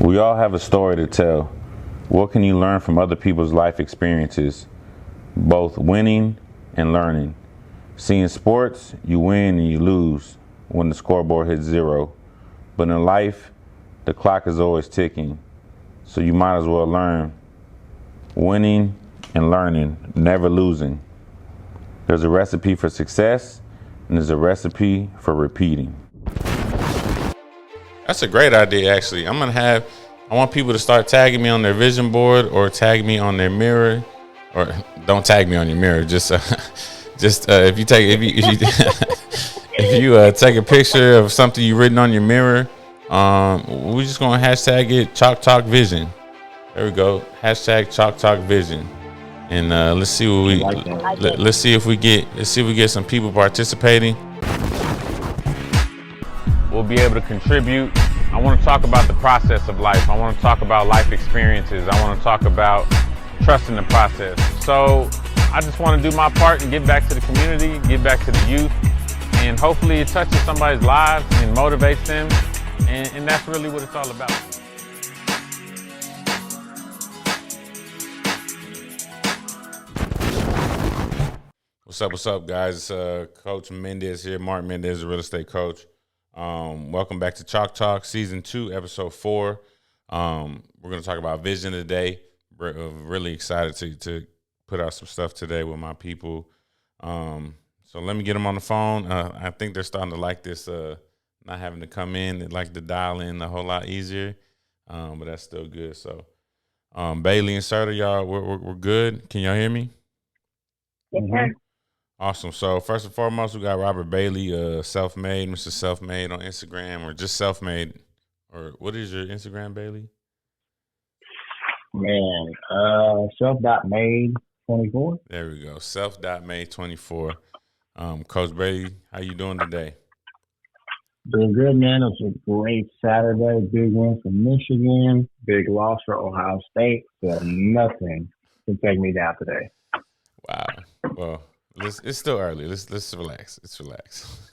We all have a story to tell. What can you learn from other people's life experiences, both winning and learning? See, in sports, you win and you lose when the scoreboard hits zero. But in life, the clock is always ticking. So you might as well learn. Winning and learning, never losing. There's a recipe for success, and there's a recipe for repeating. That's a great idea, actually. I want people to start tagging me on their vision board or tag me on their mirror, or don't tag me on your mirror. Just if you take a picture of something you've written on your mirror, we're just gonna hashtag it Chalk Talk Vision. There we go. Hashtag Chalk Talk Vision, and let's see if we get some people participating. We'll be able to contribute. I want to talk about the process of life. I want to talk about life experiences. I want to talk about trusting the process. So I just want to do my part and get back to the community, get back to the youth, and hopefully it touches somebody's lives and motivates them. And that's really what it's all about. What's up, guys? Coach Mendez here, Marc Mendez, a real estate coach. Welcome back to Chalk Talk, Season 2, Episode 4. We're going to talk about vision today. Really excited to put out some stuff today with my people. So let me get them on the phone. I think they're starting to like this, not having to come in. They like to dial in a whole lot easier, but that's still good. So Bailey and Serta, y'all, we're good. Can y'all hear me? Yes, sir. Awesome. So first and foremost, we got Robert Bailey, Self-Made, Mr. Self-Made on Instagram, or just Self-Made, or what is your Instagram, Bailey? Man, self.made24. There we go. Self.made24. Coach Bailey, how you doing today? Doing good, man. It was a great Saturday. Big win for Michigan. Big loss for Ohio State. So nothing can take me down today. Wow. Well, it's still early. Let's relax. Let's relax.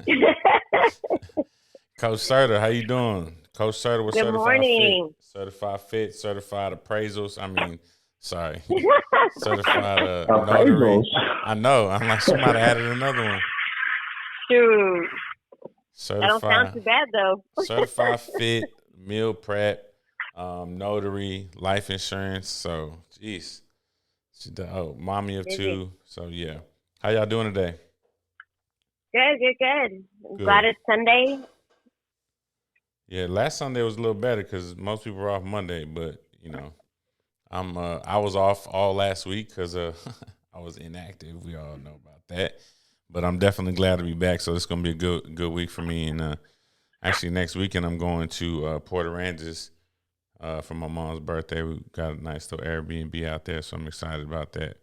Coach Serta, how you doing? Coach Serta with Certified Fit, Certified Appraisals. Certified Notary. I know. I'm like, she might have added another one. Shoot. Certified, that don't sound too bad, though. Certified Fit, Meal Prep, Notary, Life Insurance. So, geez. Mommy of two. So, yeah. How y'all doing today? Good. I'm glad it's Sunday. Yeah, last Sunday was a little better because most people were off Monday, but I was off all last week because I was inactive. We all know about that, but I'm definitely glad to be back. So it's gonna be a good week for me. And actually, next weekend I'm going to Port Aransas for my mom's birthday. We got a nice little Airbnb out there, so I'm excited about that.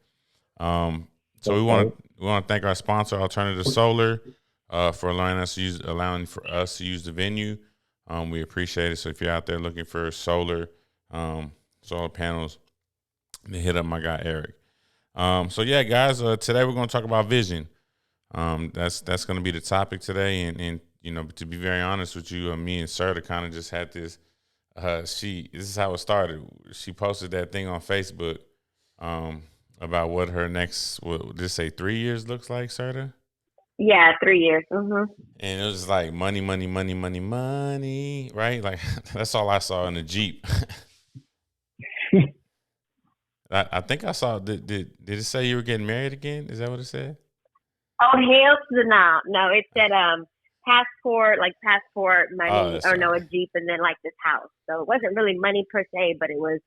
So we want to thank our sponsor, Alternative Solar, for allowing for us to use the venue. We appreciate it. So if you're out there looking for solar panels, then hit up my guy Eric. So yeah, guys, today we're going to talk about vision. That's going to be the topic today. And to be very honest with you, me and Serta kind of just had this. This is how it started. She posted that thing on Facebook about what her next, what did it say, 3 years looks like, Serta? Yeah, 3 years. Mm-hmm. And it was like money, right? Like that's all I saw in the Jeep. I think I saw. Did it say you were getting married again? Is that what it said? Oh, hell to the no! No, it said passport money, or no, a Jeep, and then like this house. So it wasn't really money per se, but it was,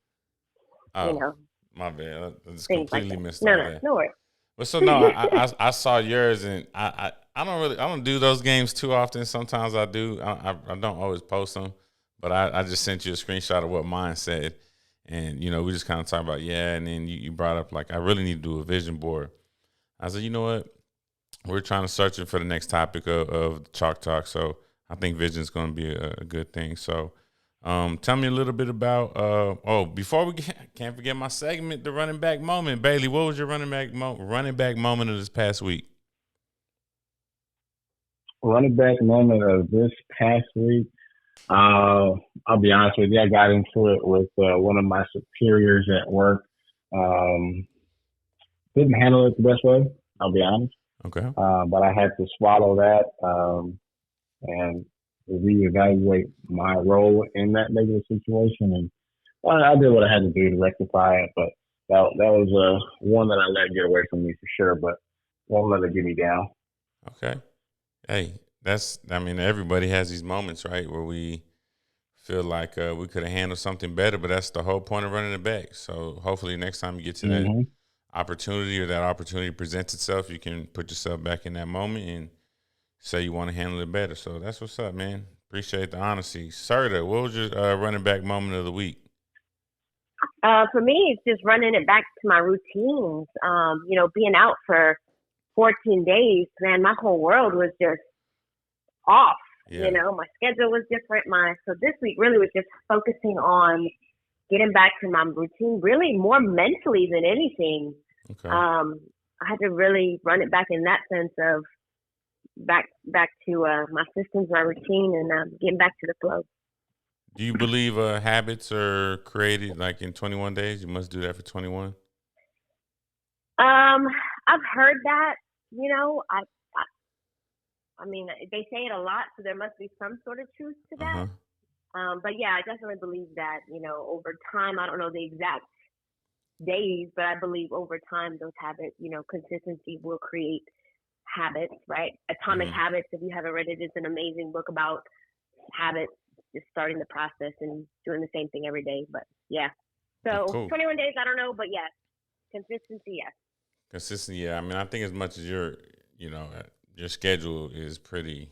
My bad. I just completely like missed all that. No worries. But so no, I saw yours, and I don't do those games too often. Sometimes I do. I don't always post them, but I just sent you a screenshot of what mine said, and we just kind of talked about and then you brought up like I really need to do a vision board. I said, you know what, we're trying to search for the next topic of Chalk Talk, so I think vision is going to be a good thing. So. Tell me a little bit about. Before we can't forget my segment, the running back moment. Bailey, what was your running back moment of this past week? Running back moment of this past week. I'll be honest with you. I got into it with one of my superiors at work. Um, didn't handle it the best way. I'll be honest. Okay. But I had to swallow that and reevaluate my role in that negative situation. And I did what I had to do to rectify it. But that was one that I let get away from me for sure. But won't let it get me down. Okay. Hey, I mean, everybody has these moments, right, where we feel like we could have handled something better, but that's the whole point of running it back. So hopefully next time you get to that Mm-hmm. opportunity or that opportunity presents itself, you can put yourself back in that moment and say you want to handle it better. So that's what's up, man. Appreciate the honesty. Serta, what was your running back moment of the week? For me, it's just running it back to my routines. Being out for 14 days, man, my whole world was just off. Yeah. My schedule was different. So this week really was just focusing on getting back to my routine, really more mentally than anything. Okay. I had to really run it back in that sense of back to my systems, my routine, and getting back to the flow. Do you believe habits are created like in 21 days? You must do that for 21. I've heard that. I mean, they say it a lot, so there must be some sort of truth to that. But yeah, I definitely believe that. Over time, I don't know the exact days, but I believe over time those habits, consistency will create habits, right? Atomic Habits. If you haven't read it, it's an amazing book about habits. Just starting the process and doing the same thing every day. But yeah, so cool. 21 days, I don't know, but yes, consistency, yes. Consistency, yeah. I mean, I think as much as your schedule is pretty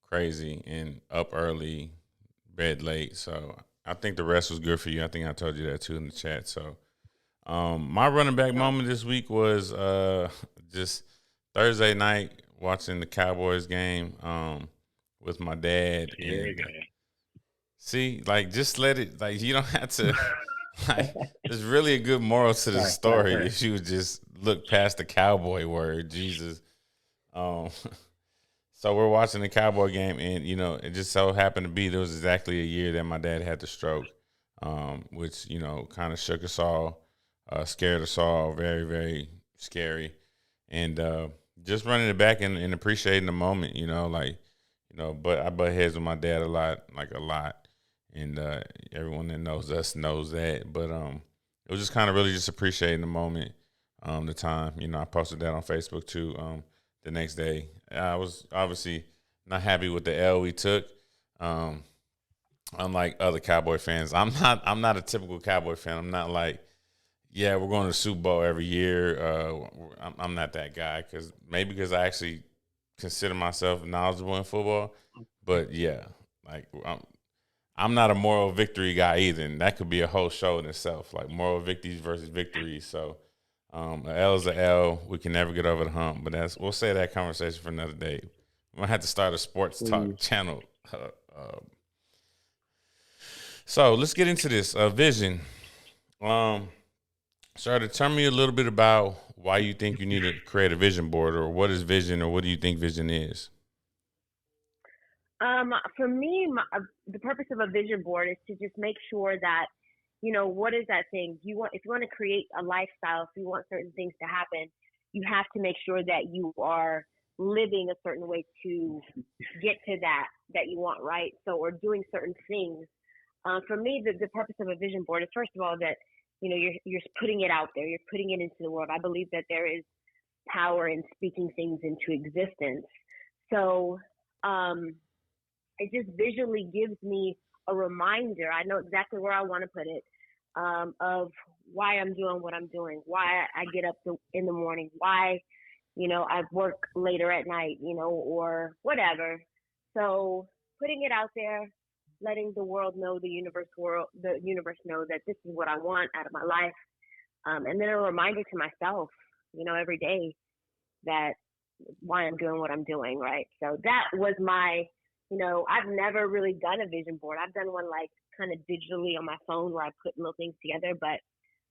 crazy and up early, bed late. So I think the rest was good for you. I think I told you that too in the chat. So my running back moment this week was just Thursday night watching the Cowboys game with my dad. And see, like, just let it, like, you don't have to, like, there's really a good moral to the story if you would just look past the cowboy word, Jesus. So we're watching the Cowboy game, and, it just so happened to be there was exactly a year that my dad had the stroke, which, kind of shook us all, scared us all, very, very scary. And just running it back and appreciating the moment, but I butt heads with my dad a lot. And everyone that knows us knows that. But it was just kind of really just appreciating the moment, the time. I posted that on Facebook too the next day. I was obviously not happy with the L we took. Unlike other Cowboy fans, I'm not a typical Cowboy fan. I'm not like, yeah, we're going to the Super Bowl every year. I'm not that guy because I actually consider myself knowledgeable in football. But yeah, like I'm not a moral victory guy either, and that could be a whole show in itself, like moral victories versus victories. So, an L is an L. We can never get over the hump, but we'll say that conversation for another day. I'm gonna have to start a sports talk channel. So let's get into this vision. Sarah, tell me a little bit about why you think you need to create a vision board, or what is vision, or what do you think vision is? For me, the purpose of a vision board is to just make sure that, what is that thing if you want to create a lifestyle, if you want certain things to happen, you have to make sure that you are living a certain way to get to that you want, right? So, or doing certain things. For me, the purpose of a vision board is, first of all, that, you're putting it out there, you're putting it into the world. I believe that there is power in speaking things into existence. So, it just visually gives me a reminder. I know exactly where I want to put it, of why I'm doing what I'm doing, why I get up in the morning, why, I work later at night, or whatever. So putting it out there, letting the world know, the universe know that this is what I want out of my life. And then a reminder to myself, every day that why I'm doing what I'm doing, right? So that was my, I've never really done a vision board. I've done one like kind of digitally on my phone where I put little things together, but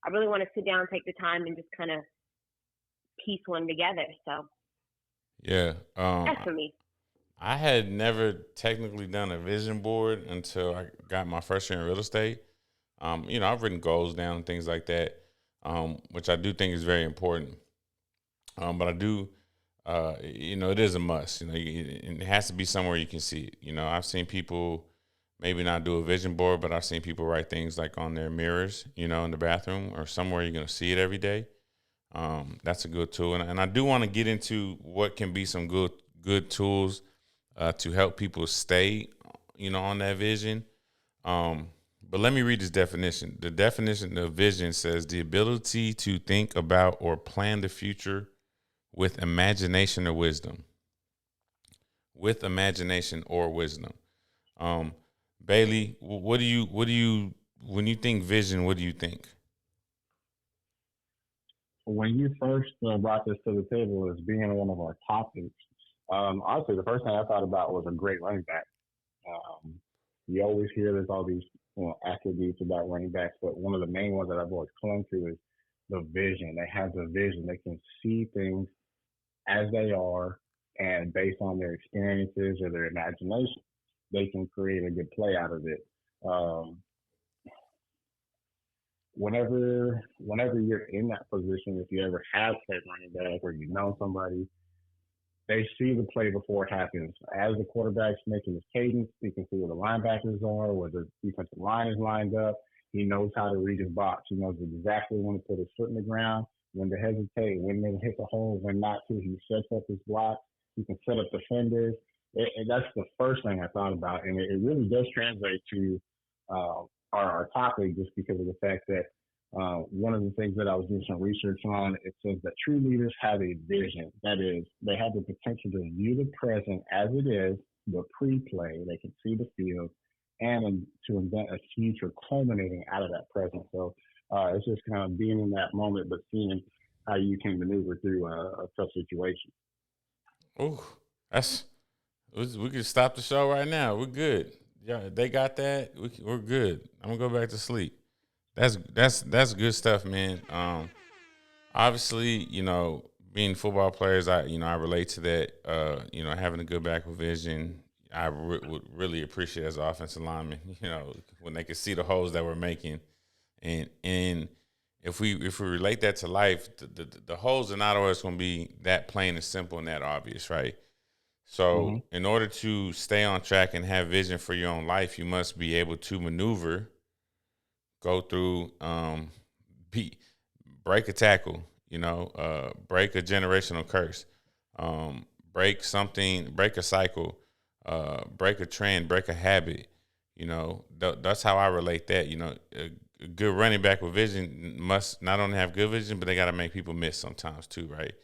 I really want to sit down, take the time, and just kind of piece one together. So yeah, that's for me. I had never technically done a vision board until I got my first year in real estate. I've written goals down and things like that, which I do think is very important. But I do, it is a must. It has to be somewhere you can see it. I've seen people maybe not do a vision board, but I've seen people write things like on their mirrors, in the bathroom or somewhere you're going to see it every day. That's a good tool. And I do want to get into what can be some good tools to help people stay, on that vision. But let me read this definition. The definition of vision says the ability to think about or plan the future with imagination or wisdom. With imagination or wisdom. Bailey, what do you when you think vision, what do you think? When you first brought this to the table as being one of our topics, honestly, the first thing I thought about was a great running back. You always hear there's all these attributes about running backs, but one of the main ones that I've always clung to is the vision. They have the vision. They can see things as they are, and based on their experiences or their imagination, they can create a good play out of it. Whenever you're in that position, if you ever have played running back or you know somebody, they see the play before it happens. As the quarterback's making his cadence, he can see where the linebackers are, where the defensive line is lined up. He knows how to read his box. He knows exactly when to put his foot in the ground, when to hesitate, when to hit the hole, when not to. He sets up his block. He can set up defenders. And that's the first thing I thought about. And it really does translate to our topic, just because of the fact that one of the things that I was doing some research on, it says that true leaders have a vision. That is, they have the potential to view the present as it is, the pre-play. They can see the field, and to invent a future culminating out of that present. So it's just kind of being in that moment, but seeing how you can maneuver through a tough situation. Oh, we can stop the show right now. We're good. Yeah, they got that. We're good. I'm gonna go back to sleep. That's good stuff, man. Obviously, being football players, I relate to that. Having a good back vision, I would really appreciate as an offensive lineman. When they could see the holes that we're making, and if we relate that to life, the holes are not always going to be that plain and simple and that obvious, right? So, in order to stay on track and have vision for your own life, you must be able to maneuver, go through, break a tackle, break a generational curse, break a cycle, break a trend, break a habit. That's how I relate that. A good running back with vision must not only have good vision, but they got to make people miss sometimes too, right?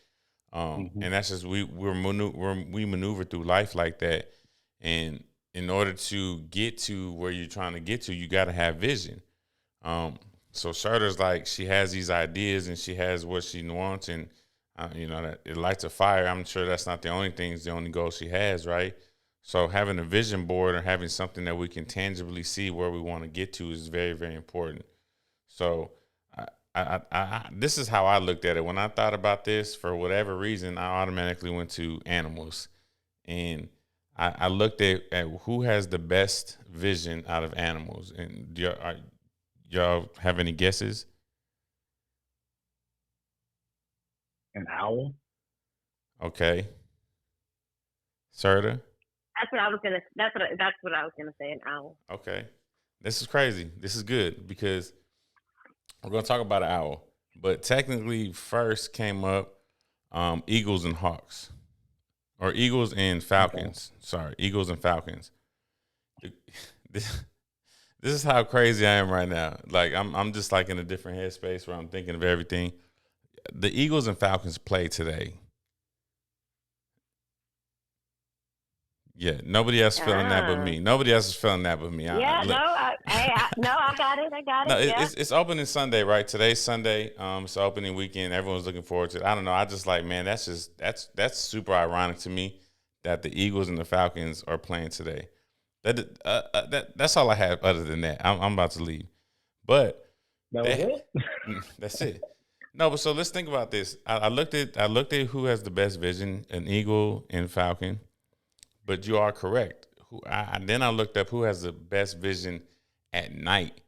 And that's just we maneuver through life like that, and in order to get to where you're trying to get to, you got to have vision. So Shirter's like, she has these ideas and she has what she wants, and that it lights a fire. I'm sure that's not the only goal she has, right? So having a vision board or having something that we can tangibly see where we want to get to is very, very important. So this is how I looked at it. When I thought about this, for whatever reason, I automatically went to animals. And I looked at who has the best vision out of animals. And y'all have any guesses? An owl. Okay. Serta? That's what I was gonna say. An owl. Okay. This is crazy. This is good because we're gonna talk about an owl. But technically, first came up eagles and hawks, or eagles and falcons. Okay. Sorry, eagles and falcons. This is how crazy I am right now. Like I'm just like in a different headspace where I'm thinking of everything. The Eagles and Falcons play today. Yeah, nobody else feeling that but me. Nobody else is feeling that but me. Yeah, I got it. No, Yeah. it's opening Sunday, right? Today's Sunday. It's opening weekend. Everyone's looking forward to it. I don't know. I just like, man, that's super ironic to me that the Eagles and the Falcons are playing today. That's all I have. Other than that, I'm about to leave. But that's it. No, but so let's think about this. I looked at who has the best vision, an Eagle and Falcon. But you are correct. Then I looked up who has the best vision at night,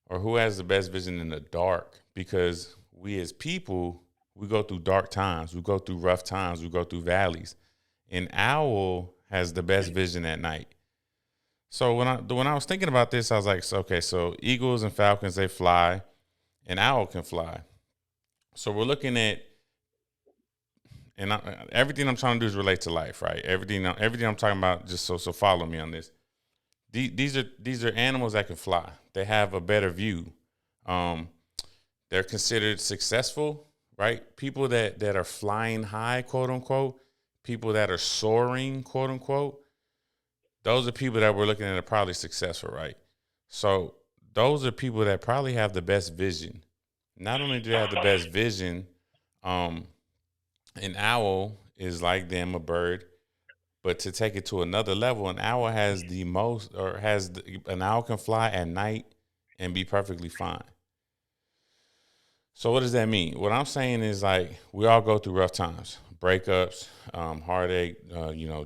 or who has the best vision in the dark, because we as people, we go through dark times, we go through rough times, we go through valleys. An owl has the best vision at night. So when I was thinking about this, I was like, okay, so eagles and falcons, they fly, an owl can fly. So we're looking at, and everything I'm trying to do is relate to life, right? Everything I'm talking about, just so follow me on this. These are animals that can fly. They have a better view. They're considered successful, right? People that are flying high, quote unquote, people that are soaring, quote unquote, those are people that we're looking at are probably successful, right? So those are people that probably have the best vision. Not only do they have the best vision, an owl is like them, a bird, but to take it to another level, an owl has an owl can fly at night and be perfectly fine. So what does that mean? What I'm saying is, like, we all go through rough times, breakups, heartache,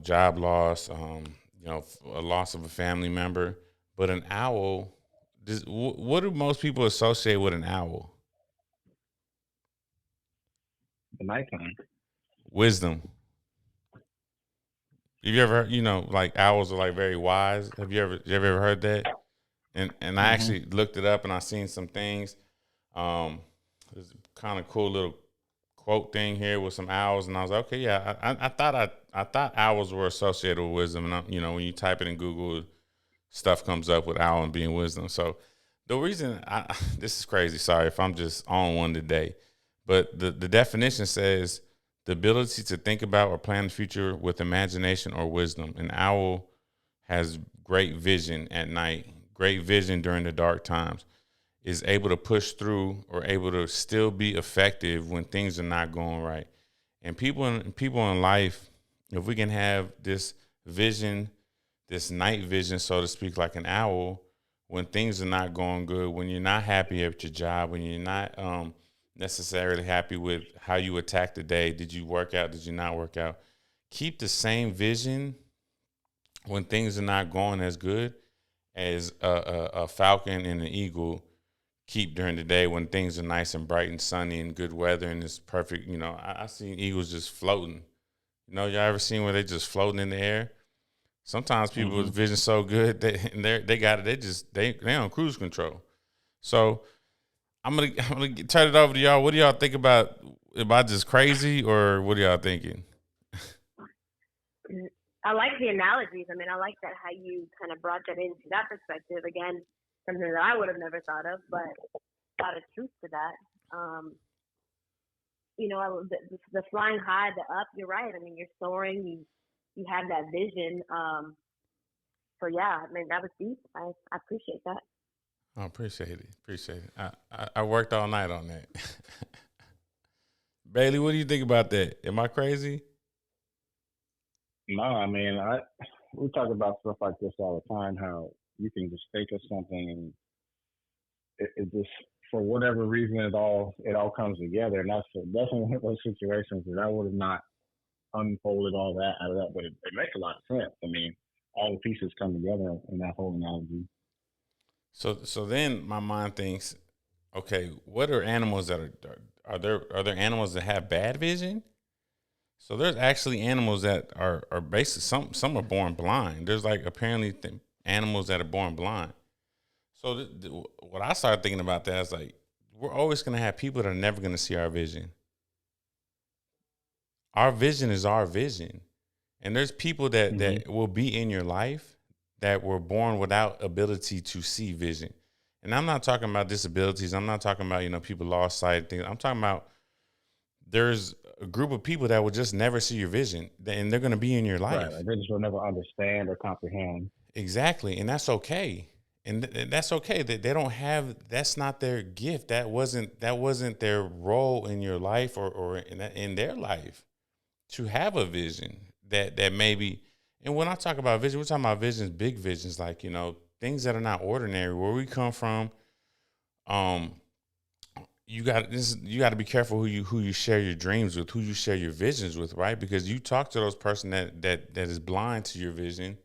job loss, a loss of a family member. But an owl, what do most people associate with an owl? The nighttime. Wisdom. Have you ever heard, like, owls are like very wise? Have you ever heard that? And I actually looked it up and I seen some things. There's a kind of cool little quote thing here with some owls, and I was like, okay, yeah, I thought owls were associated with wisdom, and when you type it in Google, stuff comes up with owl and being wisdom. So the reason this is crazy. Sorry if I'm just on one today, but the definition says the ability to think about or plan the future with imagination or wisdom. An owl has great vision at night, great vision during the dark times, is able to push through or able to still be effective when things are not going right. And people in life, if we can have this vision, this night vision, so to speak, like an owl, when things are not going good, when you're not happy at your job, when you're not necessarily happy with how you attack the day, did you work out, did you not work out? Keep the same vision when things are not going as good as a falcon and an eagle keep during the day when things are nice and bright and sunny and good weather and it's perfect. I seen eagles just floating. Y'all ever seen where they just floating in the air? Sometimes people with vision so good they got it. They on cruise control. So I'm gonna turn it over to y'all. What do y'all think about? Am I just crazy, or what are y'all thinking? I like the analogies. I mean, I like that how you kind of brought that into that perspective. Again, something that I would have never thought of, but a lot of truth to that. The flying high, the up. You're right. I mean, you're soaring. You have that vision. So yeah, I mean, that was deep. I appreciate that. I appreciate it. I worked all night on that. Bailey, what do you think about that? Am I crazy? No, I mean, we talk about stuff like this all the time, how you can just think of something and it just, for whatever reason, it all comes together. And that's definitely one of those situations that I would have not unfolded all that out of that, but it makes a lot of sense. I mean, all the pieces come together in that whole analogy. So then my mind thinks, okay, what are animals that are there animals that have bad vision? So there's actually animals that are basically some are born blind. There's like apparently animals that are born blind. So what I started thinking about that is like, we're always going to have people that are never going to see our vision. Our vision is our vision. And there's people that will be in your life that were born without ability to see vision. And I'm not talking about disabilities. I'm not talking about, people lost sight things. I'm talking about there's a group of people that will just never see your vision, and they're going to be in your life. Right. They just will never understand or comprehend. Exactly. And that's okay. And that's okay that they don't have, that's not their gift. That wasn't their role in your life or in their life to have a vision that maybe, and when I talk about vision, we're talking about visions, big visions, like, things that are not ordinary, where we come from. you got to be careful who you share your dreams with, who you share your visions with, right? Because you talk to those person that is blind to your vision,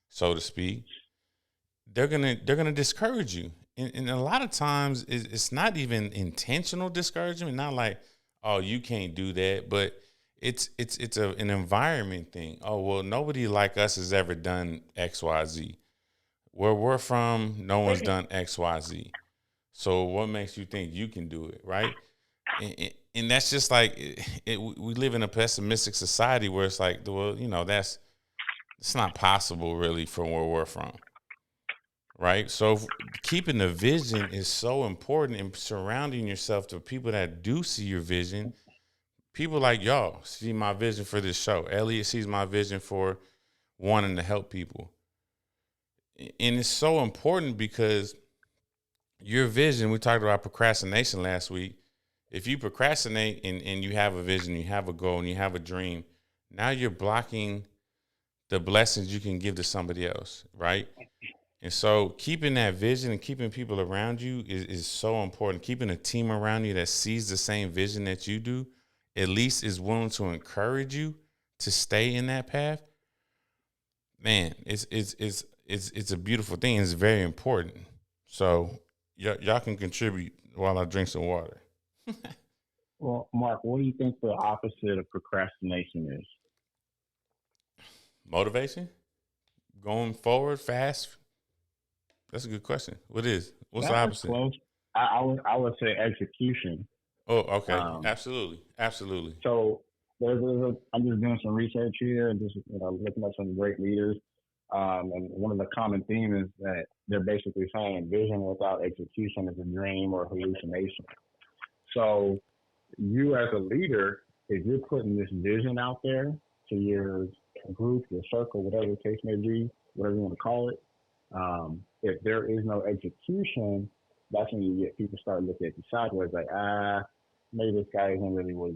so to speak. They're gonna discourage you, and a lot of times it's not even intentional discouragement. Not like, oh, you can't do that, but an environment thing. Oh, well, nobody like us has ever done X, Y, Z. Where we're from, no one's done X, Y, Z. So what makes you think you can do it, right? And that's just like we live in a pessimistic society where it's like, well, it's not possible really from where we're from, right? So keeping the vision is so important, and surrounding yourself to people that do see your vision. People like y'all see my vision for this show. Elliot sees my vision for wanting to help people. And it's so important because your vision, we talked about procrastination last week. If you procrastinate and you have a vision, you have a goal, and you have a dream, now you're blocking the blessings you can give to somebody else, right? And so keeping that vision and keeping people around you is so important. Keeping a team around you that sees the same vision that you do, at least is willing to encourage you to stay in that path. Man, it's a beautiful thing. It's very important. So y'all can contribute while I drink some water. Well, Marc, what do you think the opposite of procrastination is? Motivation? Going forward fast? That's a good question. What's That the was opposite? close. I would say execution. Oh, okay. Absolutely. So I'm just doing some research here and just looking at some great leaders. And one of the common themes is that they're basically saying vision without execution is a dream or hallucination. So you as a leader, if you're putting this vision out there to your group, your circle, whatever the case may be, whatever you want to call it, if there is no execution, that's when you get people start looking at you sideways, like, maybe this guy isn't really what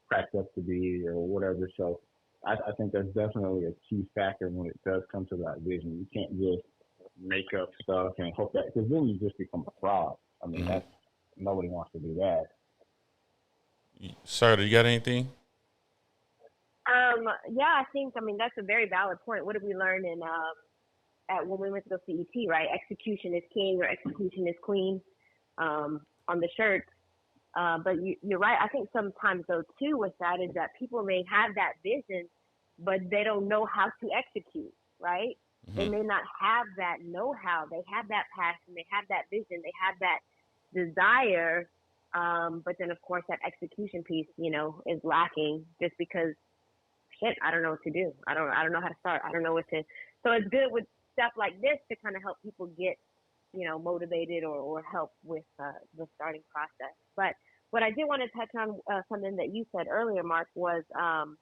cracked up to be or whatever. So I think that's definitely a key factor when it does come to that vision. You can't just make up stuff and hope that, because then you just become a fraud. I mean, that's nobody wants to do that. Sir, do you got anything? Yeah, that's a very valid point. What did we learn when we went to the CET, right? Execution is king or execution is queen on the shirt. But you're right. I think sometimes, though, too, with that is that people may have that vision, but they don't know how to execute, right? Mm-hmm. They may not have that know-how. They have that passion. They have that vision. They have that desire. But then, of course, that execution piece, is lacking just because, I don't know what to do. I don't know how to start. I don't know what to. So it's good with stuff like this to kind of help people get, motivated or help with the starting process. But what I did want to touch on, something that you said earlier, Marc, was, well,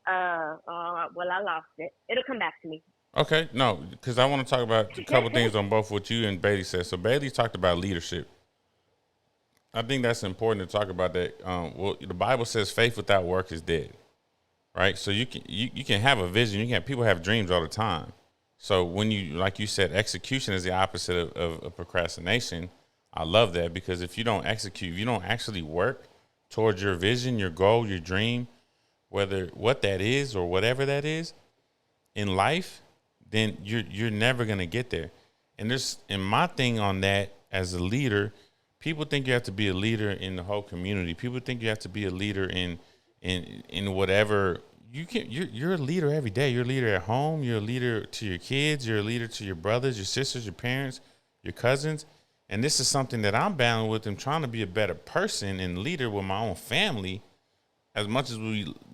I lost it. It'll come back to me. Okay, no, because I want to talk about a couple things on both what you and Bailey said. So Bailey talked about leadership. I think that's important to talk about that. Well, the Bible says faith without work is dead, right? So you can have a vision. People have dreams all the time. So when you, like you said, execution is the opposite of procrastination. I love that, because if you don't execute, if you don't actually work towards your vision, your goal, your dream, whether what that is or whatever that is in life, then you're never gonna get there. And my thing on that as a leader, people think you have to be a leader in the whole community. People think you have to be a leader in whatever. You're a leader every day. You're a leader at home. You're a leader to your kids. You're a leader to your brothers, your sisters, your parents, your cousins. And this is something that I'm bound with. I'm trying to be a better person and leader with my own family. As much as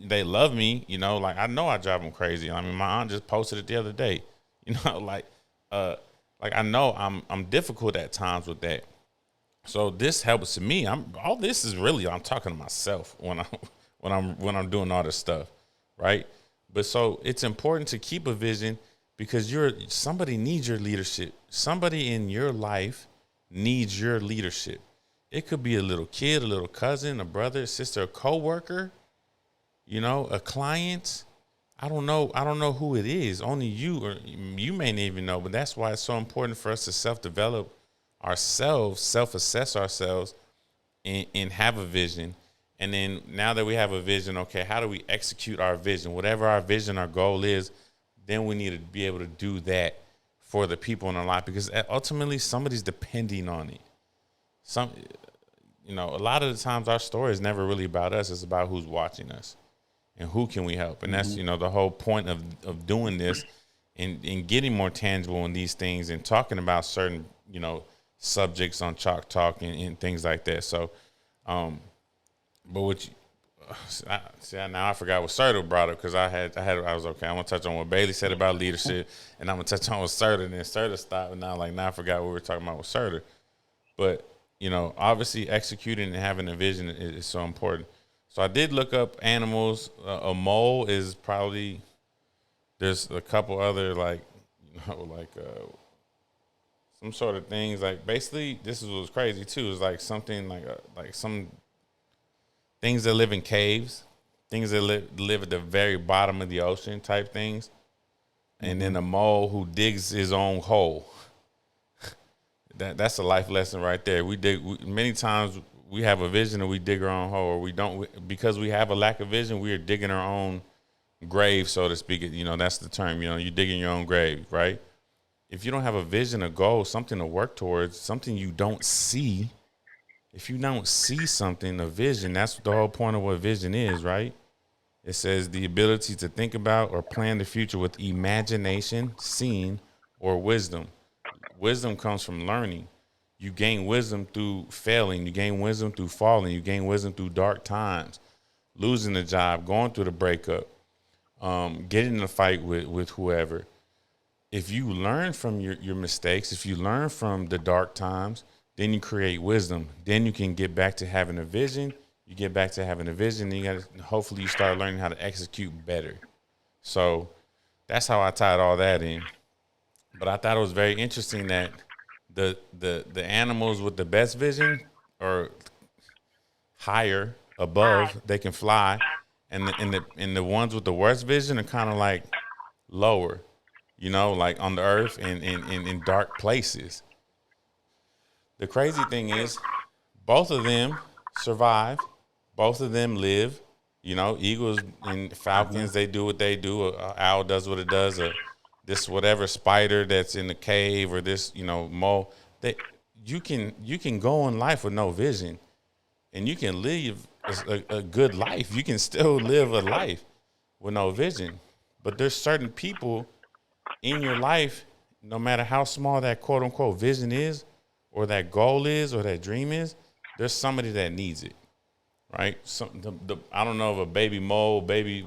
they love me, like I know I drive them crazy. I mean, my aunt just posted it the other day. Like I know I'm difficult at times with that. So this helps me. I'm talking to myself when I'm doing all this stuff, right? But so it's important to keep a vision, because somebody needs your leadership. Somebody in your life needs your leadership. It could be a little kid, a little cousin, a brother, a sister, a coworker, a client. I don't know who it is. Only you, or you may not even know. But that's why it's so important for us to self-develop ourselves, self-assess ourselves, and have a vision. And then now that we have a vision, okay, how do we execute our vision? Whatever our vision, our goal is, then we need to be able to do that for the people in our life, because ultimately somebody's depending on it. A lot of the times our story is never really about us. It's about who's watching us and who can we help. And that's, the whole point of doing this and getting more tangible in these things and talking about certain, subjects on Chalk Talk and things like that. So, but what now I forgot what Serta brought up, because I was okay. I'm gonna touch on what Bailey said about leadership, and I'm gonna touch on what Serta, and then Serta stopped, and now I forgot what we were talking about with Serta. But obviously executing and having a vision is so important. So I did look up animals. A mole is probably, there's a couple other some sort of things, like basically this is what's crazy too, is like something like some things that live in caves, things that live at the very bottom of the ocean type things, and then a mole who digs his own hole. That's a life lesson right there. Many times we have a vision and we dig our own hole, or we don't, because we have a lack of vision. We are digging our own grave, so to speak. That's the term. You're digging your own grave, right? If you don't have a vision, a goal, something to work towards, something you don't see. If you don't see something, a vision, that's the whole point of what vision is, right? It says the ability to think about or plan the future with imagination, seeing, or wisdom. Wisdom comes from learning. You gain wisdom through failing. You gain wisdom through falling. You gain wisdom through dark times, losing a job, going through the breakup, getting in a fight with whoever. If you learn from your mistakes, if you learn from the dark times, then you create wisdom. Then you can get back to having a vision. You get back to having a vision, and hopefully you start learning how to execute better. So that's how I tied all that in. But I thought it was very interesting that the animals with the best vision are higher above, they can fly, and the ones with the worst vision are kind of like lower, like on the earth and in dark places. The crazy thing is, both of them survive, both of them live. Eagles and falcons, they do what they do. An owl does what it does. This whatever spider that's in the cave, or this mole, you can go in life with no vision, and you can live a good life. You can still live a life with no vision. But there's certain people in your life, no matter how small that quote unquote vision is, or that goal is, or that dream is, there's somebody that needs it, right? I don't know if a baby mole, baby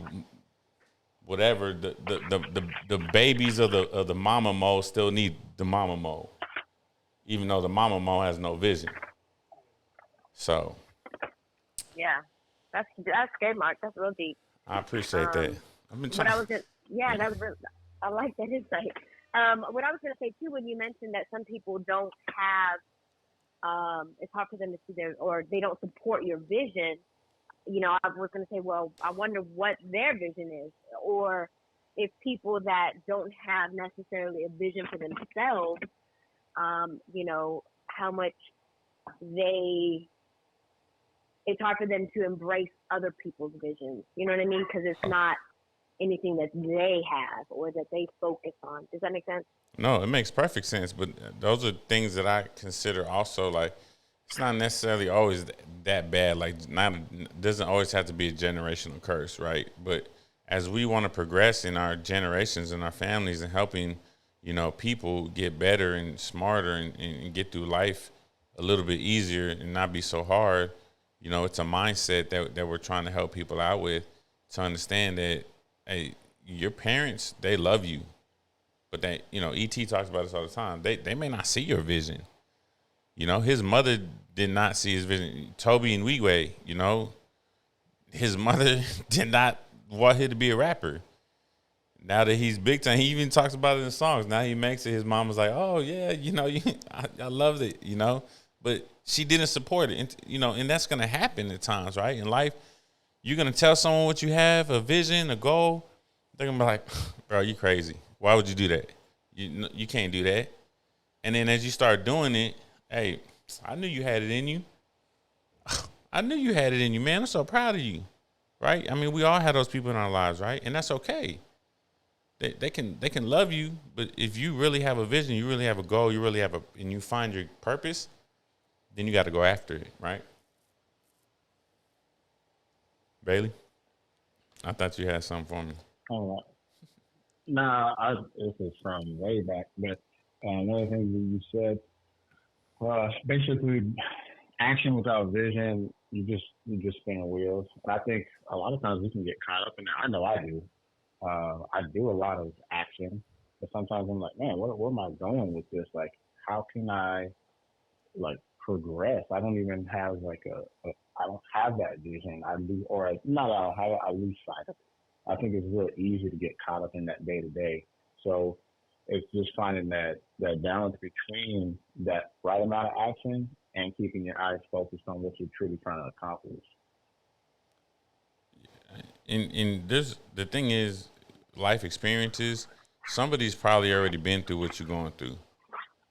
whatever, the babies of the mama mole still need the mama mole, even though the mama mole has no vision. So, yeah, that's good, Mark. That's real deep. I appreciate that. I've been trying. That was really, I like that insight. What I was going to say too, when you mentioned that some people don't have, it's hard for them to see or they don't support your vision. I was going to say, well, I wonder what their vision is, or if people that don't have necessarily a vision for themselves, how much it's hard for them to embrace other people's visions. You know what I mean? Because it's not anything that they have or that they focus on. Does that make sense? No, it makes perfect sense. But those are things that I consider also, like, it's not necessarily always that bad. Like, doesn't always have to be a generational curse, right? But as we want to progress in our generations and our families and helping, people get better and smarter and get through life a little bit easier and not be so hard, it's a mindset that we're trying to help people out with, to understand that, hey, your parents, they love you, but E.T. talks about this all the time. They may not see your vision. His mother did not see his vision. Toby and Wigwe, his mother did not want him to be a rapper. Now that he's big time, he even talks about it in songs. Now he makes it. His mom was like, oh, yeah, I loved it, But she didn't support it, and that's going to happen at times, right? In life, you're going to tell someone what you have, a vision, a goal. They're going to be like, bro, you crazy. Why would you do that? You can't do that. And then as you start doing it, Hey, I knew you had it in you. I knew you had it in you, man. I'm so proud of you. Right? I mean, we all have those people in our lives, right? And that's okay. They can love you, but if you really have a vision, you really have a goal, you really have and you find your purpose, then you got to go after it, right? Bailey, I thought you had something for me. Oh, nah, this is from way back, but one of the things that you said, basically, action without vision, you just spinning wheels. And I think a lot of times we can get caught up in that. I know I do. I do a lot of action, but sometimes I'm like, man, where am I going with this? Like, how can I like progress? I don't even have like I don't have that vision. I do, or not. I don't have it. I lose sight of it. I think it's real easy to get caught up in that day to day. So it's just finding that balance between that right amount of action and keeping your eyes focused on what you're truly trying to accomplish. And there's the thing is, life experiences. Somebody's probably already been through what you're going through,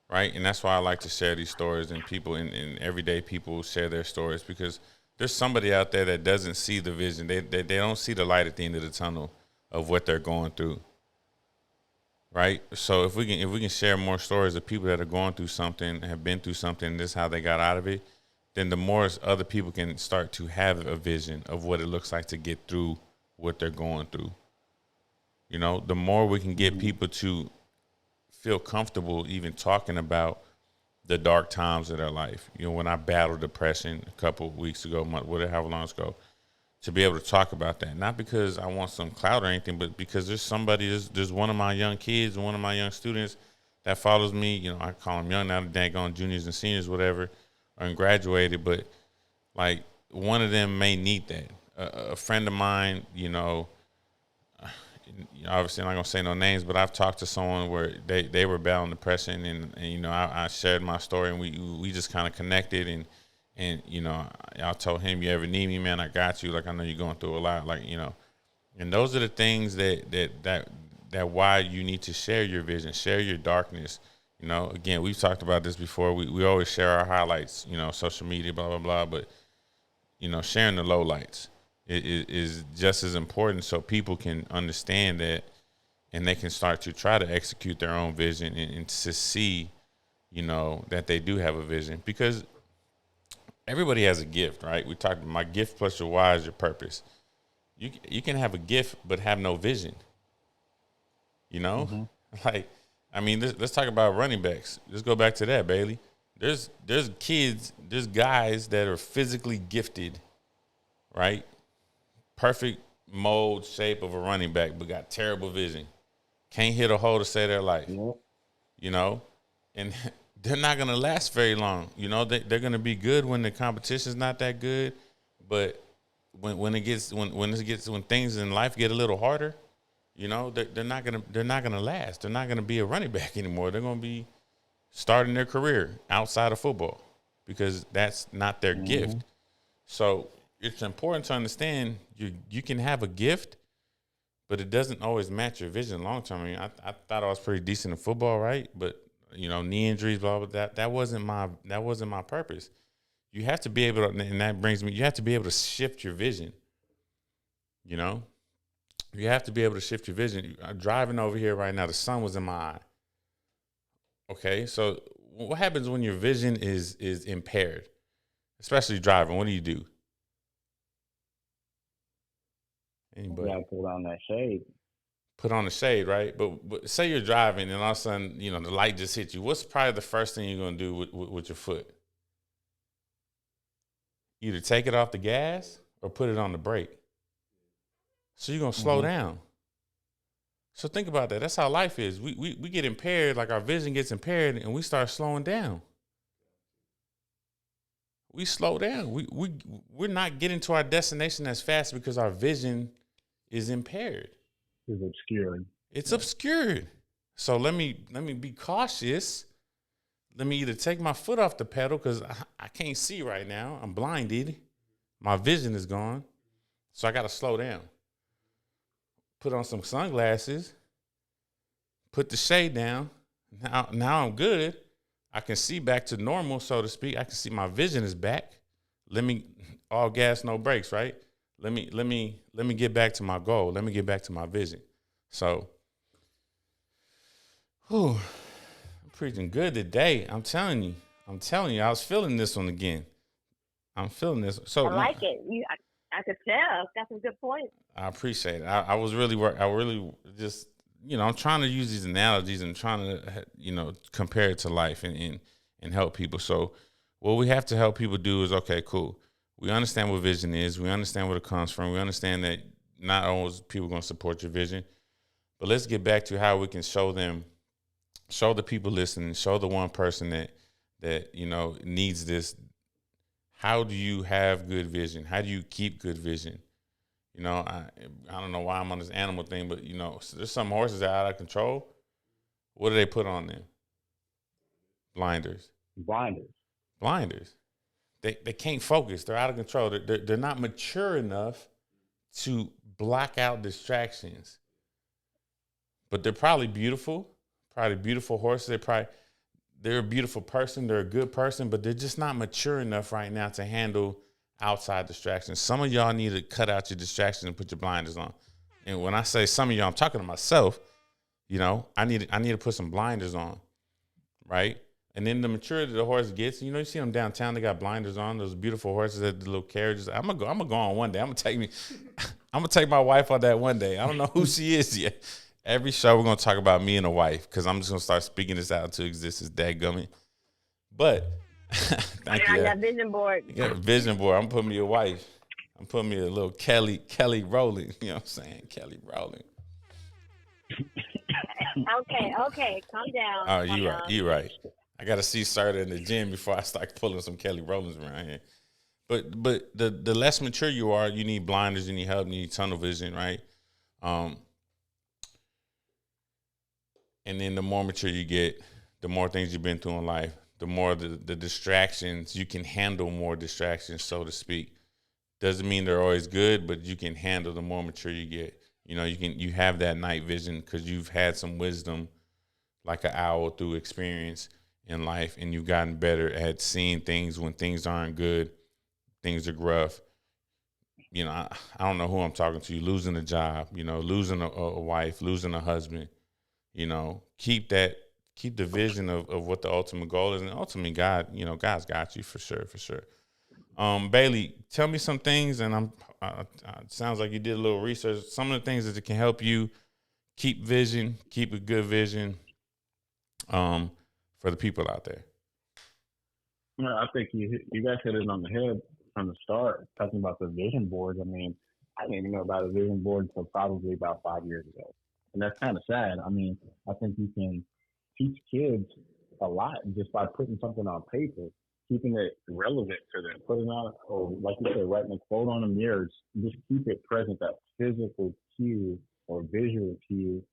right? And that's why I like to share these stories, and people and everyday people share their stories, because there's somebody out there that doesn't see the vision. They don't see the light at the end of the tunnel of what they're going through, right? So if we can share more stories of people that are going through something, have been through something, this is how they got out of it, then the more other people can start to have a vision of what it looks like to get through what they're going through. You know, the more we can get people to feel comfortable even talking about the dark times of their life. You know, when I battled depression a couple of weeks ago, whatever, however long ago, to be able to talk about that. Not because I want some clout or anything, but because there's one of my young kids, one of my young students that follows me. You know, I call them young now, they're daggone juniors and seniors, whatever, or graduated, but like one of them may need that. A friend of mine, you know, obviously I'm not gonna say no names, but I've talked to someone where they were battling depression, and you know, I shared my story, and we just kind of connected, and you know, I told him, you ever need me, man, I got you. Like, I know you're going through a lot, like, you know, and those are the things that why you need to share your vision, share your darkness. You know, again, we've talked about this before. We always share our highlights, you know, social media, blah blah blah, but you know, sharing the lowlights is just as important, so people can understand that, and they can start to try to execute their own vision, and to see, you know, that they do have a vision, because everybody has a gift, right? We talked about my gift plus your why is your purpose. You can have a gift but have no vision. You know, like, I mean, let's talk about running backs. Let's go back to that, Bailey. There's guys that are physically gifted, right? Perfect mold shape of a running back, but got terrible vision. Can't hit a hole to save their life. Yep. You know, and they're not gonna last very long. You know, they're gonna be good when the competition's not that good, but when things in life get a little harder, you know, they're not gonna last. They're not gonna be a running back anymore. They're gonna be starting their career outside of football, because that's not their gift. So it's important to understand you can have a gift, but it doesn't always match your vision long term. I mean, I thought I was pretty decent in football, right? But you know, knee injuries, blah blah. That wasn't my purpose. You have to be able to, and that brings me. You have to be able to shift your vision. You know, you have to be able to shift your vision. I'm driving over here right now. The sun was in my eye. Okay, so what happens when your vision is impaired, especially driving? What do you do? Anybody? You gotta pull down that shade. Put on the shade, right? But say you're driving and all of a sudden, you know, the light just hit you. What's probably the first thing you're gonna do with your foot? Either take it off the gas or put it on the brake. So you're gonna slow down. So think about that. That's how life is. We get impaired, like our vision gets impaired, and we start slowing down. We slow down. We're not getting to our destination as fast because our vision is impaired. It's obscuring. It's obscured. So let me be cautious. Let me either take my foot off the pedal, because I can't see right now. I'm blinded. My vision is gone. So I got to slow down. Put on some sunglasses. Put the shade down. Now I'm good. I can see back to normal, so to speak. I can see my vision is back. Let me all gas, no brakes, right? Let me get back to my goal. Let me get back to my vision. So, I'm preaching good today. I'm telling you. I was feeling this one again. I'm feeling this. So I like it. I could tell. That's a good point. I appreciate it. I was really I really just, I'm trying to use these analogies and trying to, compare it to life and help people. So what we have to help people do is, okay, cool. We understand what vision is. We understand where it comes from. We understand that not always people going to support your vision, but let's get back to how we can show the people listening, show the one person that needs this. How do you have good vision? How do you keep good vision? I don't know why I'm on this animal thing, but there's some horses that are out of control. What do they put on them? Blinders. They can't focus. They're out of control. They're not mature enough to block out distractions. But they're probably beautiful horses. They're a beautiful person. They're a good person, but they're just not mature enough right now to handle outside distractions. Some of y'all need to cut out your distractions and put your blinders on. And when I say some of y'all, I'm talking to myself. I need to put some blinders on, right? And then the maturity the horse gets, you see them downtown, they got blinders on, those beautiful horses at the little carriages. I'm gonna go on one day. I'm gonna take my wife on that one day. I don't know who she is yet. Every show we're gonna talk about me and a wife, because I'm just gonna start speaking this out into existence, dadgummit. But thank you. I got vision board. You got a vision board. I'm putting me a wife. I'm putting me a little Kelly Rowland. You know what I'm saying? Kelly Rowland. Okay, calm down. Oh, you right. I gotta see Serta in the gym before I start pulling some Kelly Rowlands around here. But the less mature you are, you need blinders, you need help, you need tunnel vision, right? And then the more mature you get, the more things you've been through in life, the more the distractions, you can handle more distractions, so to speak. Doesn't mean they're always good, but you can handle the more mature you get. You have that night vision because you've had some wisdom like an owl through experience in life, and you've gotten better at seeing things when things aren't good, things are gruff. I don't know who I'm talking to. Losing a job, losing a wife, losing a husband. Keep the vision of what the ultimate goal is, and ultimately God, God's got you for sure. Bailey, tell me some things, and it sounds like you did a little research. Some of the things that can help you keep a good vision, for the people out there. Yeah, I think you guys hit it on the head from the start, talking about the vision board. I mean, I didn't even know about a vision board until probably about 5 years ago. And that's kind of sad. I mean, I think you can teach kids a lot just by putting something on paper, keeping it relevant to them, putting on, or like you said, writing a quote on the mirrors, just keep it present, that physical cue or visual cue.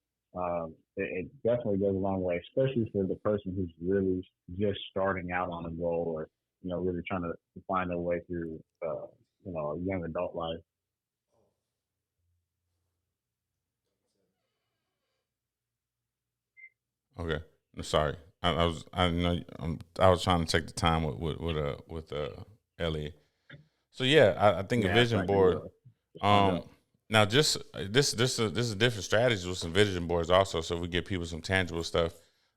It definitely goes a long way, especially for the person who's really just starting out on a goal, or really trying to find their way through a young adult life. Okay, sorry. I was trying to take the time with Elliot. So yeah, I think a vision board. Now, just this is a different strategy with some vision boards also, so we give people some tangible stuff.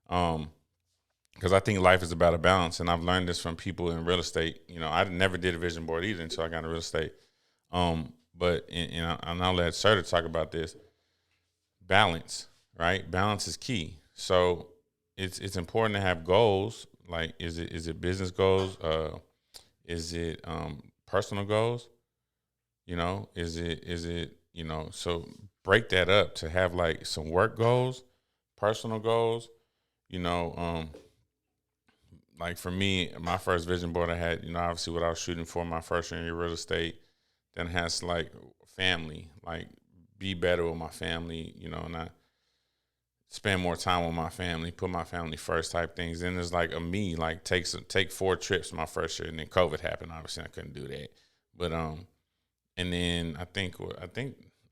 Because I think life is about a balance, and I've learned this from people in real estate. I never did a vision board either until I got into real estate. But I'll let Serta talk about this. Balance, right? Balance is key. So it's important to have goals. Like, is it business goals? Is it personal goals? Is it so break that up to have like some work goals, personal goals, like for me, my first vision board I had, obviously what I was shooting for my first year in real estate, then it has like family, like be better with my family, and I spend more time with my family, put my family first type things. Then there's like like take 4 trips my first year, and then COVID happened. Obviously I couldn't do that. But and then I think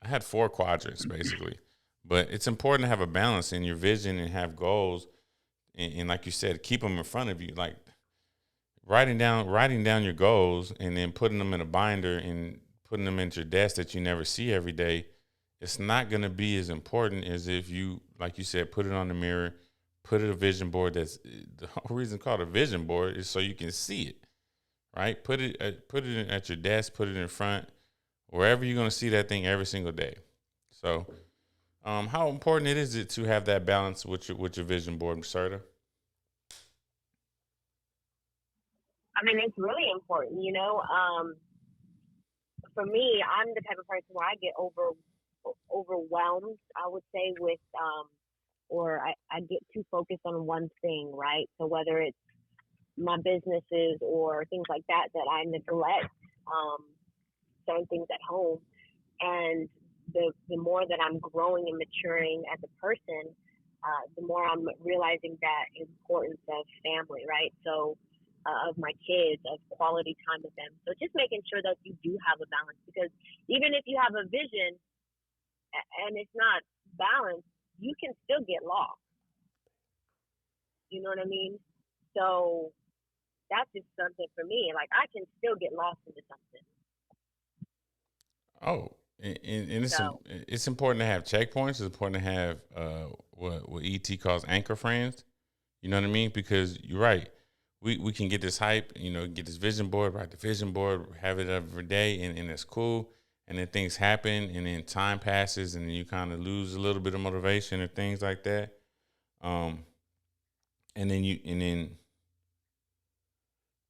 I had 4 quadrants basically. But it's important to have a balance in your vision and have goals and like you said, keep them in front of you. Like writing down your goals and then putting them in a binder and putting them into your desk that you never see every day. It's not going to be as important as if you, like you said, put it on the mirror, put it a vision board. That's the whole reason called a vision board is so you can see it, right? Put it at your desk, put it in front, wherever you're going to see that thing every single day. So, how important is it to have that balance with your vision board, Serta? I mean, it's really important, For me, I'm the type of person where I get overwhelmed, I would say, with or I get too focused on one thing, right? So whether it's my businesses or things like that I neglect certain things at home. And the more that I'm growing and maturing as a person, the more I'm realizing that importance of family, right? So of my kids, of quality time with them. So just making sure that you do have a balance, because even if you have a vision and it's not balanced, you can still get lost. You know what I mean? So that's just something for me. Like, I can still get lost into something. Oh, and it's important to have checkpoints. It's important to have what ET calls anchor frames. You know what I mean? Because you're right. We can get this hype, get this vision board, write the vision board, have it every day, and it's cool. And then things happen, and then time passes, and then you kind of lose a little bit of motivation or things like that. And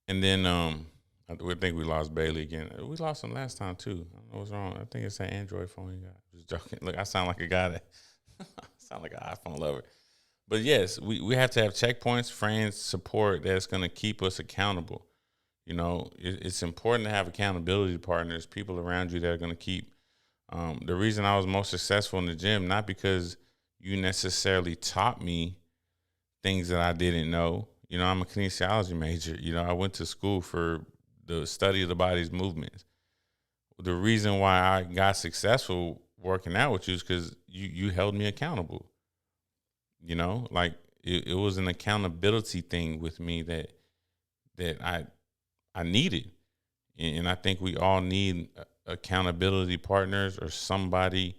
then I think we lost Bailey again. We lost him last time too. I don't know what's wrong. I think it's that Android phone you got. Just joking. Look, I sound like a guy that sound like an iPhone lover. But yes, we have to have checkpoints, friends, support that's going to keep us accountable. It's important to have accountability partners, people around you that are going to keep. The reason I was most successful in the gym, not because you necessarily taught me things that I didn't know. I'm a kinesiology major. I went to school for the study of the body's movements. The reason why I got successful working out with you is because you held me accountable. Like it was an accountability thing with me that I needed. And I think we all need accountability partners or somebody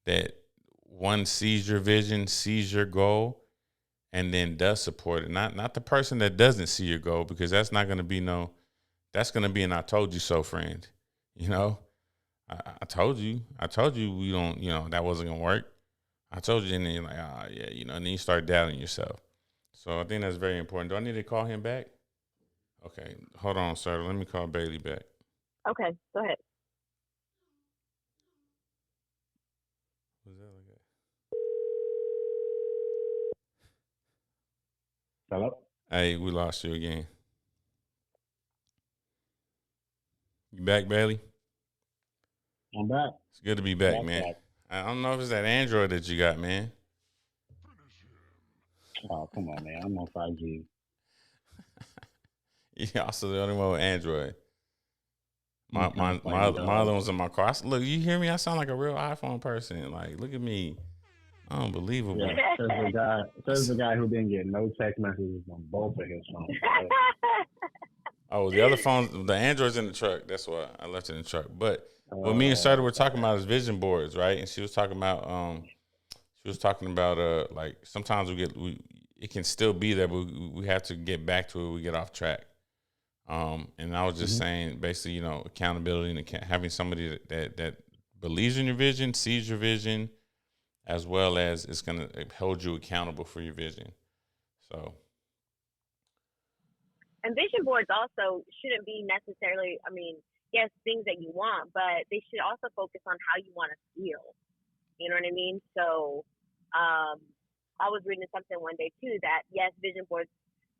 that one sees your vision, sees your goal, and then does support it. Not the person that doesn't see your goal, because that's not going to be that's going to be an I told you so friend. I told you we don't, that wasn't going to work. I told you, and then you're like, yeah, and then you start doubting yourself. So I think that's very important. Do I need to call him back? Okay, hold on, sir. Let me call Bailey back. Okay, go ahead. What's that like that? Hello? Hey, we lost you again. You back, Bailey? I'm back. It's good to be back, man. I don't know if it's that Android that you got, man. Oh, come on, man. I'm on 5G. You're also the only one with Android. My other one's in my car. Look, you hear me? I sound like a real iPhone person. Like, look at me. Unbelievable. Yeah, says the guy who didn't get no text messages on both of his phones. Oh, the other phone, the Android's in the truck. That's why I left it in the truck. But what me and Serta were talking about is vision boards, right? And she was talking about like sometimes it can still be there, but we have to get back to it. We get off track. And I was just saying, basically, accountability and having somebody that believes in your vision, sees your vision, as well as it's going to hold you accountable for your vision. So. And vision boards also shouldn't be necessarily, yes, things that you want, but they should also focus on how you want to feel. You know what I mean? So I was reading something one day, too, that, yes, vision boards,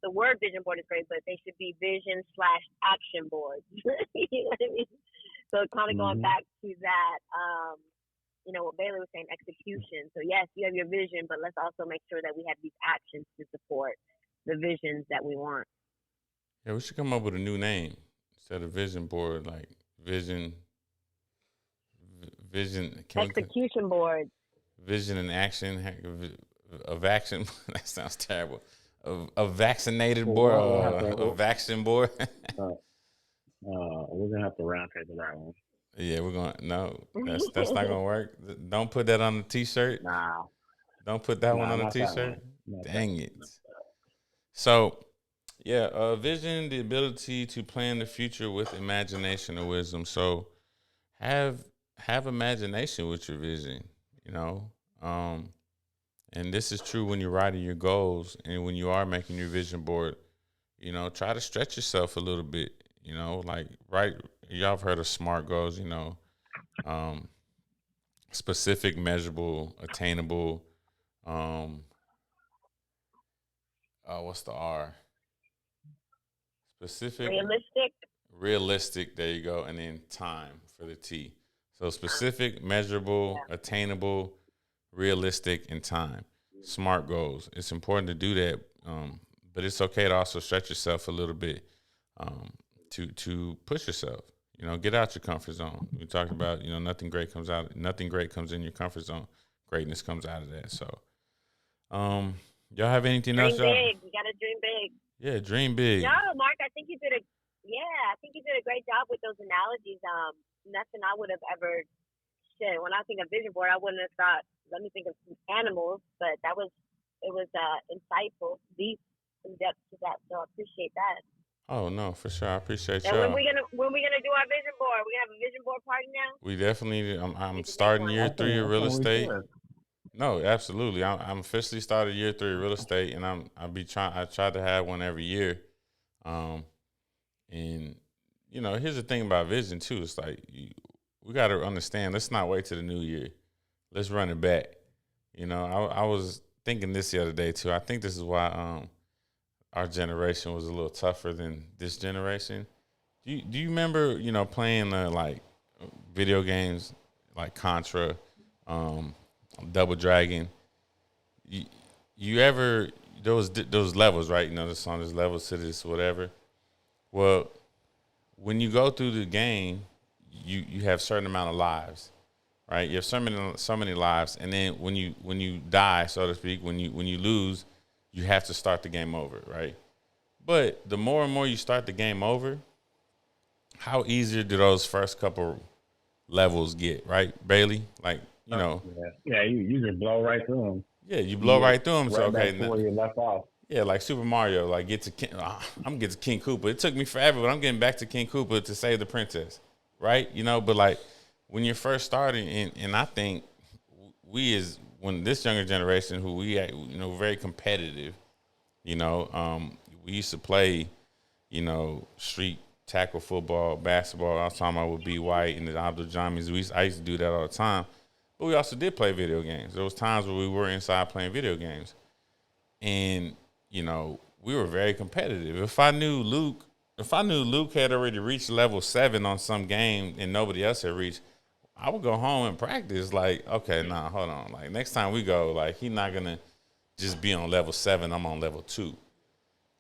the word vision board is great, but they should be vision/action boards. You know what I mean? So kind of going back to that, what Bailey was saying, execution. So, yes, you have your vision, but let's also make sure that we have these actions to support the visions that we want. Yeah, we should come up with a new name instead of vision board, like vision. Execution board. Vision and action of action. That sounds terrible. a vaccinated Well, boy, we'll a vaccine boy. we're gonna have to round table that one. Yeah, we're going. No, that's not gonna work. Don't put that on the T-shirt. Nah, Don't put that one on the not that T-shirt. one. Not that Dang one. it. So, yeah, vision, the ability to plan the future with imagination and wisdom. So, have imagination with your vision. You know, and this is true when you're writing your goals and when you are making your vision board. You know, try to stretch yourself a little bit. You know, like y'all have heard of SMART goals. You know, um, specific, measurable, attainable. Um, what's the R? Specific, realistic. There you go, and then time for the T. So specific, measurable, attainable, realistic, and time. SMART goals. It's important to do that, but it's okay to also stretch yourself a little bit to push yourself. You know, get out your comfort zone. We talked about, nothing great comes in your comfort zone. Greatness comes out of that. So, y'all have anything else? Dream big. You gotta dream big. Yeah, dream big. No, Marc, I think you did a great job with those analogies. Nothing I would have ever said. When I think of vision board, I wouldn't have thought. Let me think of some animals, but it was insightful, deep in depth to that. So I appreciate that. Oh no, for sure. I appreciate and y'all. when we gonna do our vision board? We gonna have a vision board party now? We definitely. I'm starting year 3 of real estate. No, absolutely. I'm officially started year 3 of real estate, and I try to have one every year. And here's the thing about vision too. It's like we got to understand. Let's not wait till the new year. Let's run it back. I was thinking this the other day too. I think this is why our generation was a little tougher than this generation. Do you remember playing like video games like Contra, Double Dragon? You ever those levels, right? There's levels to this, whatever. Well, when you go through the game, you have a certain amount of lives, right? You have so many lives, and then when you die, so to speak, when you lose, you have to start the game over, right? But the more and more you start the game over, how easier do those first couple levels get, right, Bailey? Like, Yeah, you just blow right through them. Yeah, you blow right through them. Right So okay, back to where you left off. Yeah, like Super Mario, like I'm getting to King Koopa. It took me forever, but I'm getting back to King Koopa to save the princess, right? But like when you're first starting, and I think when this younger generation, who we very competitive, we used to play, street tackle football, basketball. I was talking about with B. White and the Abdul Jamis. I used to do that all the time, but we also did play video games. There was times where we were inside playing video games, and we were very competitive. If I knew Luke had already reached level 7 on some game and nobody else had reached, I would go home and practice. Like, okay, nah, hold on. Like next time we go, like he's not gonna just be on level 7. I'm on level 2.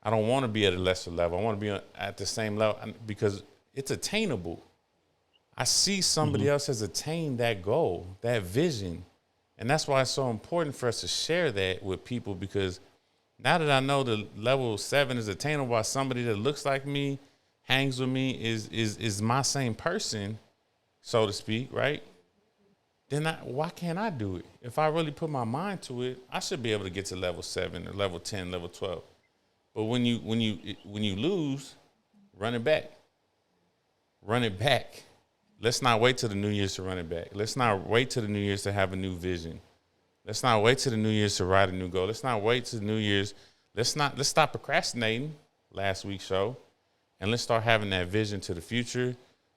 I don't want to be at a lesser level. I want to be at the same level because it's attainable. I see somebody else has attained that goal, that vision, and that's why it's so important for us to share that with people, because now that I know the level 7 is attainable by somebody that looks like me, hangs with me, is my same person, so to speak, right? Then why can't I do it? If I really put my mind to it, I should be able to get to level 7 or level 10, level 12. But when you lose, run it back. Run it back. Let's not wait till the New Year's to run it back. Let's not wait till the New Year's to have a new vision. Let's not wait till the New Year's to write a new goal. Let's not wait till the New Year's. Let's stop procrastinating last week's show, and let's start having that vision to the future,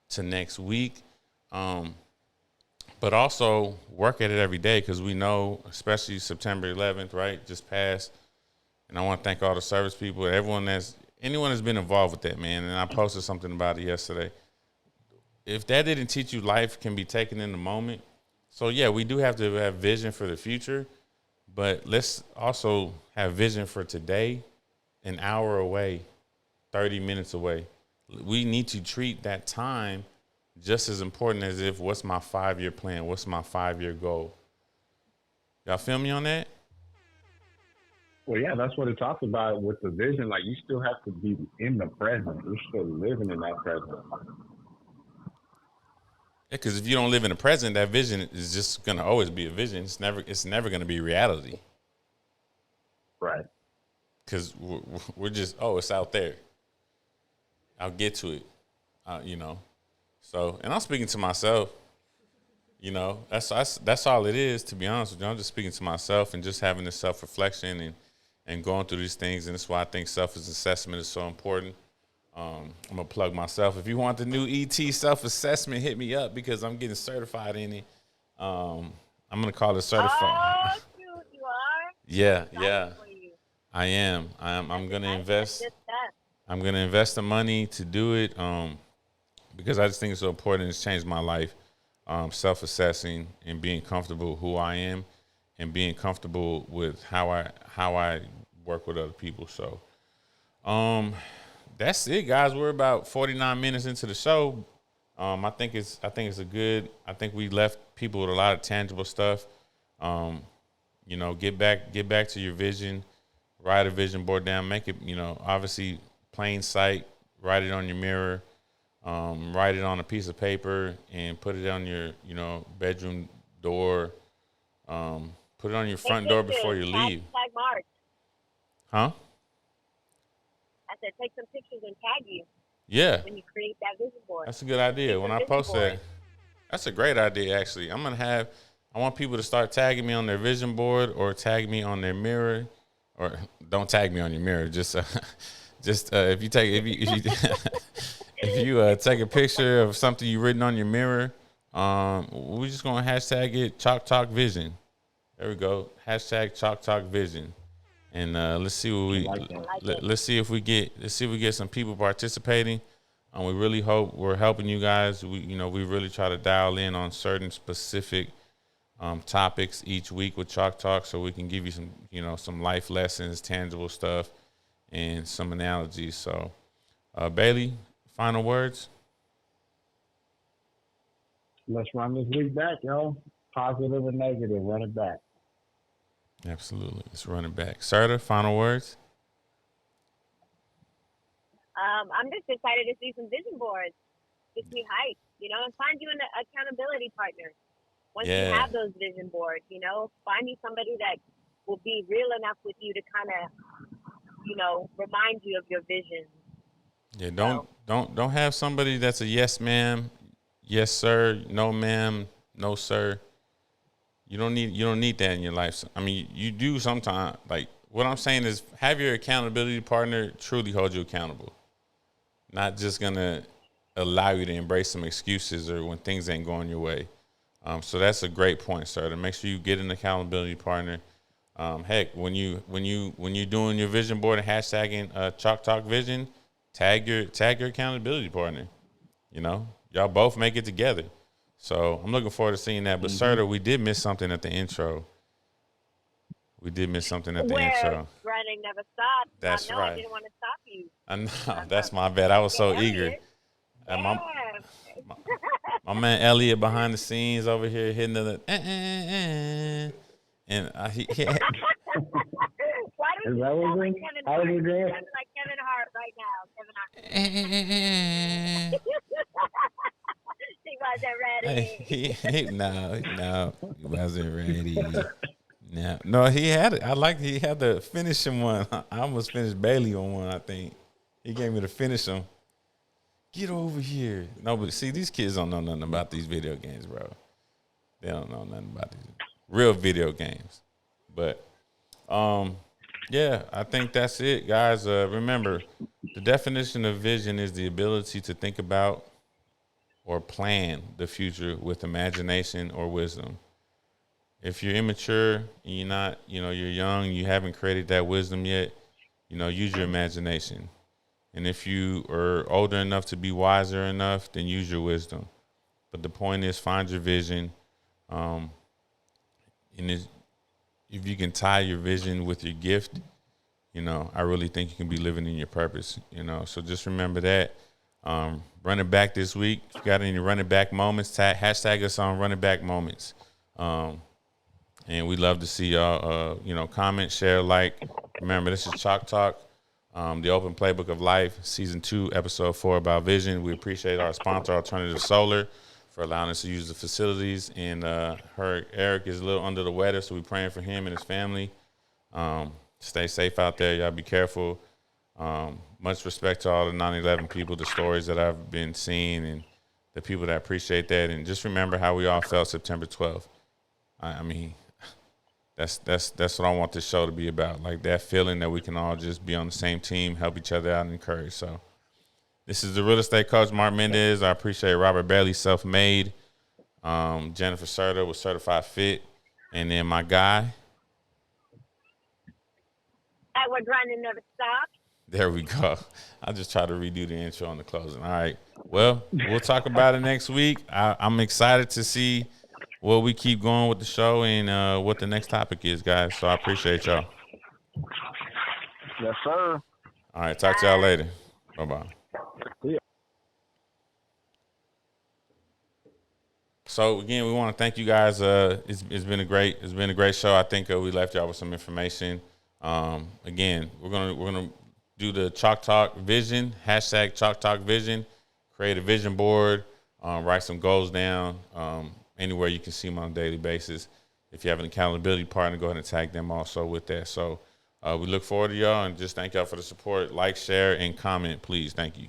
to next week. But also work at it every day, because we know, especially September 11th, right, just passed. And I want to thank all the service people, anyone that's been involved with that, man. And I posted something about it yesterday. If that didn't teach you, life can be taken in the moment. So, yeah, we do have to have vision for the future, but let's also have vision for today, an hour away, 30 minutes away. We need to treat that time just as important as if, what's my 5-year plan? What's my 5-year goal? Y'all feel me on that? Well, yeah, that's what it talks about with the vision. Like, you still have to be in the present. You're still living in that present. Because if you don't live in the present, that vision is just gonna always be a vision. It's never gonna be reality. Right. Because we're just, oh, it's out there. I'll get to it, you know. So, and I'm speaking to myself. You know, that's all it is. To be honest with you, I'm just speaking to myself and just having this self reflection and going through these things. And that's why I think self assessment is so important. I'm gonna plug myself. If you want the new ET self assessment, hit me up because I'm getting certified in it. I'm gonna call it certified. Oh, shoot, you are? Yeah, I'm yeah. for you. I am. I'm gonna invest. That's good stuff. I'm gonna invest the money to do it. Because I just think it's so important. It's changed my life. Self-assessing and being comfortable who I am, and being comfortable with how I work with other people. So, that's it, guys. We're about 49 minutes into the show. I think it's a good. I think we left people with a lot of tangible stuff. You know, get back to your vision. Write a vision board down. Make it, you know, obviously plain sight. Write it on your mirror. Write it on a piece of paper and put it on your, you know, bedroom door. Put it on your front door before you leave. Tag Marc. Huh? I said take some pictures and tag you. Yeah. When you create that vision board. That's a good idea. When I post that, that's a great idea, actually. I want people to start tagging me on their vision board or tag me on their mirror, or don't tag me on your mirror. Just if you take a picture of something you've written on your mirror, we're just gonna hashtag it Chalk Talk Vision. There we go. Hashtag Chalk Talk Vision. And let's see what let's see if we get some people participating. We really hope we're helping you guys. We really try to dial in on certain specific topics each week with Chalk Talk, so we can give you some life lessons, tangible stuff, and some analogies. So, Bailey, final words. Let's run this week back, yo. Positive and negative, run it back. Absolutely. Let's run it back. Serta, final words? I'm just excited to see some vision boards. Just be hyped, and find you an accountability partner. Once you have those vision boards, find you somebody that will be real enough with you to kind of, remind you of your vision. Yeah, don't have somebody that's a yes ma'am, yes sir, no ma'am, no sir. You don't need that in your life. I mean, you do sometimes. Like, what I'm saying is, have your accountability partner truly hold you accountable. Not just gonna allow you to embrace some excuses or when things ain't going your way. So that's a great point, sir. To make sure you get an accountability partner. Heck, when you doing your vision board and hashtagging Chalk Talk Vision, tag your accountability partner. Y'all both make it together. So I'm looking forward to seeing that. But Serta, we did miss something at the intro. Intro. Running never stops. That's right. I didn't want to stop you. I know. That's my bad. I was so eager. Yeah. My man Elliot behind the scenes over here hitting the and he Why don't you sound like Kevin Hart? You sound like Kevin Hart right now. Kevin Hart. He wasn't ready. No, he wasn't ready. No, he had it. He had the finishing one. I almost finished Bailey on one, I think. He gave me the finish him. Get over here. No, but see, these kids don't know nothing about these video games, bro. They don't know nothing about these real video games. But, yeah, I think that's it, guys. Remember, the definition of vision is the ability to think about or plan the future with imagination or wisdom. If you're immature and you're not, you're young, you haven't created that wisdom yet, use your imagination. And if you are older enough to be wiser enough, then use your wisdom. But the point is, find your vision. And if you can tie your vision with your gift, I really think you can be living in your purpose, So just remember that. Running back this week. If you got any running back moments, hashtag us on running back moments. And we love to see y'all, comment, share, like, Remember, this is Chalk Talk, the Open Playbook of Life, Season 2, Episode 4 about vision. We appreciate our sponsor, Alternative Solar, for allowing us to use the facilities. And Eric is a little under the weather, so we're praying for him and his family. Stay safe out there. Y'all be careful. Much respect to all the 9/11 people, the stories that I've been seeing, and the people that appreciate that. And just remember how we all felt September 12th. I mean, that's what I want this show to be about, like that feeling that we can all just be on the same team, help each other out, and encourage. So this is the real estate coach, Marc Mendez. I appreciate Robert Bailey, Self-Made, Jennifer Serta with Certified Fit, and then my guy. We're grinding never stop. There we go. I'll just try to redo the intro on the closing. All right. Well, we'll talk about it next week. I'm excited to see where we keep going with the show and what the next topic is, guys. So I appreciate y'all. Yes, sir. All right. Talk to y'all later. Bye-bye. Yeah. So again, we want to thank you guys. It's been a great show. I think we left y'all with some information. Again, we're gonna do the Chalk Talk Vision, hashtag Chalk Talk Vision, create a vision board, write some goals down, anywhere you can see them on a daily basis. If you have an accountability partner, go ahead and tag them also with that. So we look forward to y'all, and just thank y'all for the support. Like, share, and comment, please. Thank you.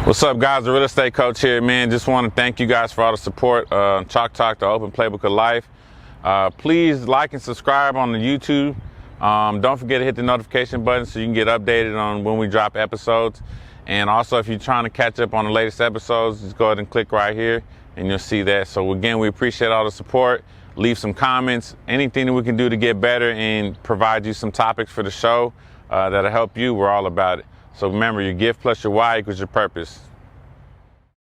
What's up, guys? The real estate coach here, man. Just want to thank you guys for all the support. Chalk Talk, the Open Playbook of Life. Please like and subscribe on the YouTube. Don't forget to hit the notification button so you can get updated on when we drop episodes. And also, if you're trying to catch up on the latest episodes, just go ahead and click right here and you'll see that. So again, we appreciate all the support. Leave some comments, anything that we can do to get better and provide you some topics for the show that'll help you. We're all about it. So remember, your gift plus your why equals your purpose.